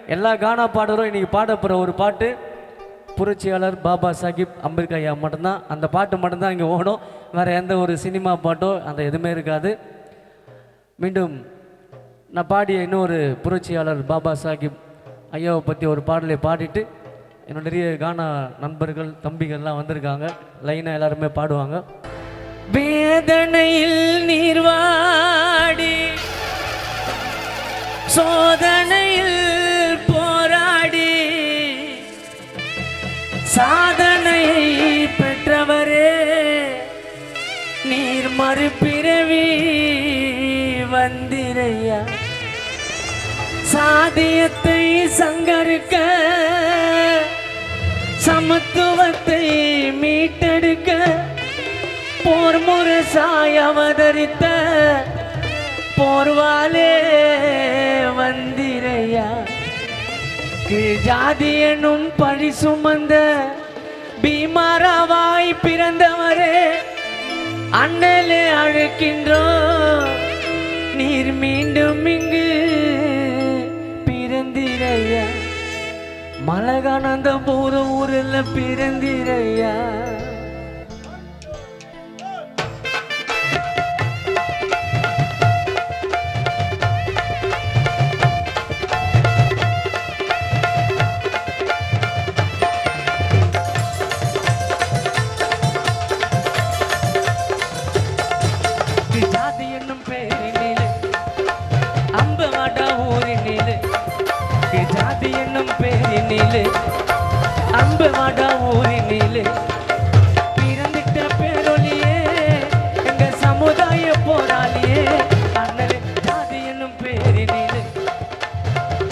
எல்லா கானா பாடலும் இன்றைக்கி பாட போகிற ஒரு பாட்டு புரட்சியாளர் பாபா சாஹிப் அம்பேத்கர் ஐயா மட்டும்தான். அந்த பாட்டு மட்டும்தான் இங்கே ஓடும். வேறு எந்த ஒரு சினிமா பாட்டோ அந்த எதுவுமே இருக்காது. மீண்டும் நான் பாடிய இன்னொரு புரட்சியாளர் பாபா சாஹிப் ஐயாவை பற்றி ஒரு பாடலை பாடிட்டு என்னோட நிறைய கானா நண்பர்கள் தம்பிகள்லாம் வந்திருக்காங்க. லைனாக எல்லாருமே பாடுவாங்க. வேதனையில் நீர்வாடி சோதனையில் போராடி சாதனையை பெற்றவரே நீர் மறுபிறவி வந்திரையா சாதியத்தை சங்கரிக்க சமத்துவத்தை மீட்டெடுக்க போர் முரசாய் அவதரித்த போர்வாலே வந்திரையா ஜாதி எனும் பழி சுமந்த பீமாராவாய் பிறந்தவரே அண்ணலே அழைக்கின்றோ நீர் மீண்டும் இங்கு பிறந்திரையா மலகானந்த போற ஊரில் பிறந்திரையா அம்பவாடா ஊரினிலே பிறந்திட்ட பேரொலியே எங்க சமுதாய போராளியே அண்ணலே ஜாதி என்னும் பேரினிலே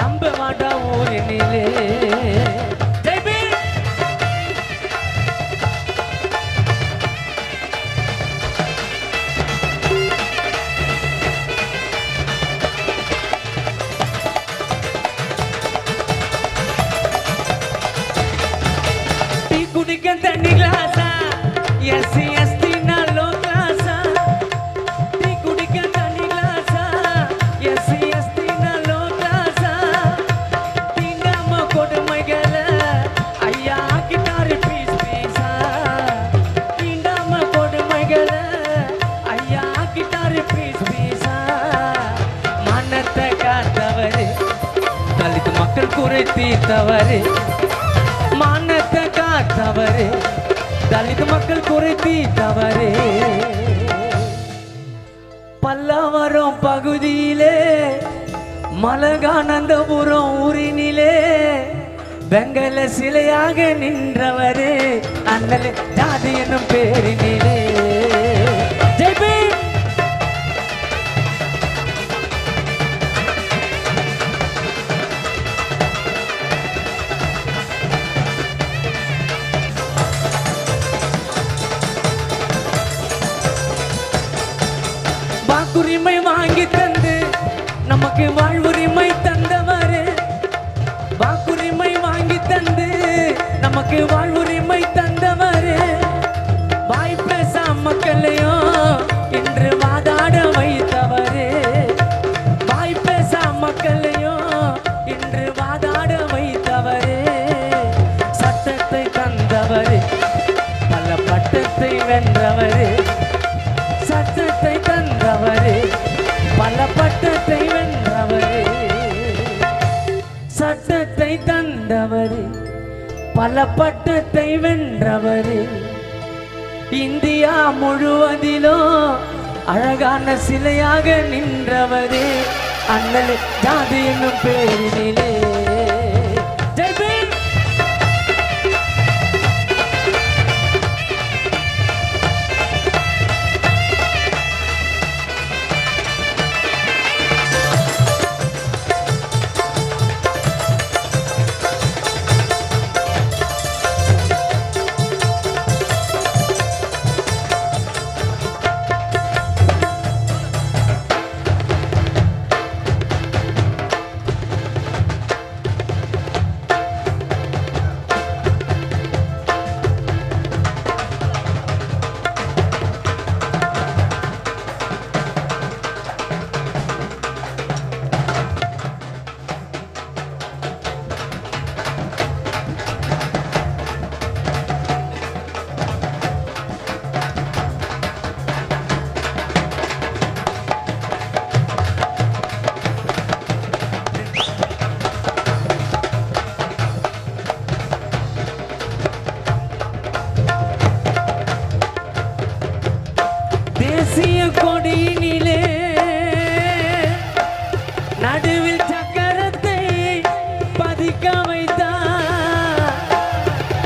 அம்பவாடா ஊரினிலே தண்ணி கிளாஸா எஸ்சி எஸ்டி லோ கிளாஸா டீ குடிக்க தண்ணி கிளாஸா எஸ்சி எஸ்டி லோ கிளாஸா தீண்டாம கொடுமைகளை ஐயா ஆக்கிட்டாரு பீஸ் பீஸா தீண்டாம கொடுமைகளை ஐயா ஆக்கிட்டாரு பீஸ் பீஸா மனத்தை காத்தவரு தலித் மக்கள் குறை தீர்த்தவரு மானத்தை காத்தவரே தலித் மக்கள் குறைத்தி தவறே பல்லாவரம் பகுதியிலே மலகானந்தபுரம் ஊரினிலே வெங்கல சிலையாக நின்றவரே அண்ணலே ஜாதி என்னும் பேரினிலே ஜெய்பீம் வாக்குரிமை வாங்கி தந்து நமக்கு வாழ்வுரிமை தந்தவரே வாக்குரிமை வாங்கி தந்து நமக்கு வாழ்வுரிமை தந்தவரே வாய் பேச மக்களையும் இன்று வாதாட வைத்தவரே வாய் பேச மக்களையும் இன்று வாதாட வைத்தவரே சட்டத்தை தந்தவரே பல பட்டத்தை வென்றவரே சட்டத்தை தந்தவரே பல பட்டத்தை வென்றவரே சட்டத்தை தந்தவரே பல பட்டத்தை வென்றவரே இந்தியா முழுவதிலும் அழகான சிலையாக நின்றவரே அண்ணலே ஜாதி என்னும் பேரினிலே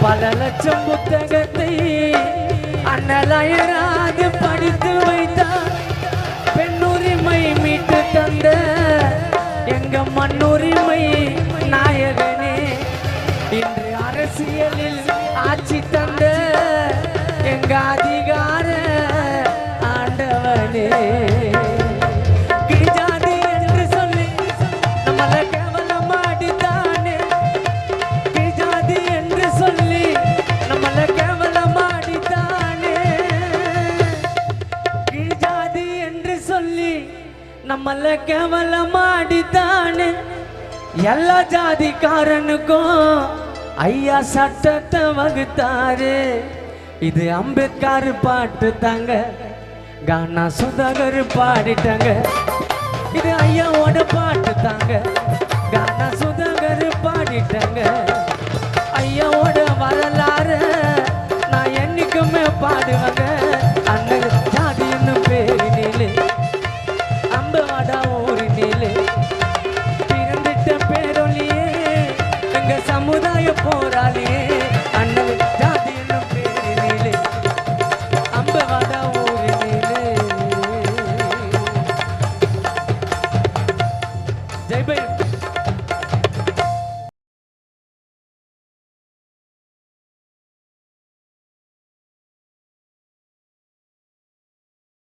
பல லட்சம் புத்தகத்தை அண்ணலாயிராது படித்து வைத்தார். பெண்ணுரிமை மீட்டு தந்த எங்க மண்ணுரிமை நாயகனே, இன்று அரசியலில் ஆட்சி தந்த எங்க அதிகார ஆண்டவனே. கிழிஜாதி என்று சொல்லி நம்மளை கேவலமாடித்தானே, கிழிஜாதி என்று சொல்லி நம்மளை கேவலமாடித்தானே, கிழிஜாதி என்று சொல்லி நம்மளை கேவலமாடித்தானே. எல்லா ஜாதிக்காரனுக்கும் ஐயா சட்டத்தை வகுத்தாரு. இது அம்பேத்கர் பாட்டு தாங்க, கானா சுதாகர் பாடிட்டாங்க. இது ஐயாவோட பாட்டு தாங்க, கானா